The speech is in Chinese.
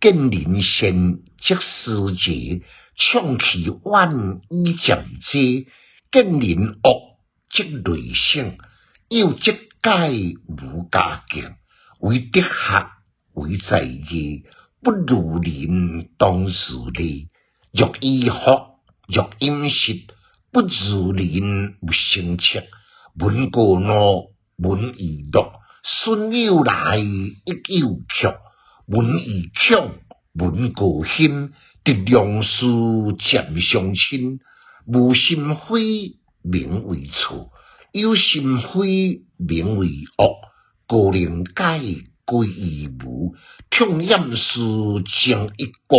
见人善即思节，唱其婉以渐济；见人恶即内省，有即解无加敬。为德学，为在业，不如人当自利。若衣服，若饮食，不如人不生切。闻过怒，闻易乐，损友来，益友去。闻易强，闻过兴，得良师渐相亲。无心非，名为错；有心非，名为恶。个人改，归于无，痛厌事将一个。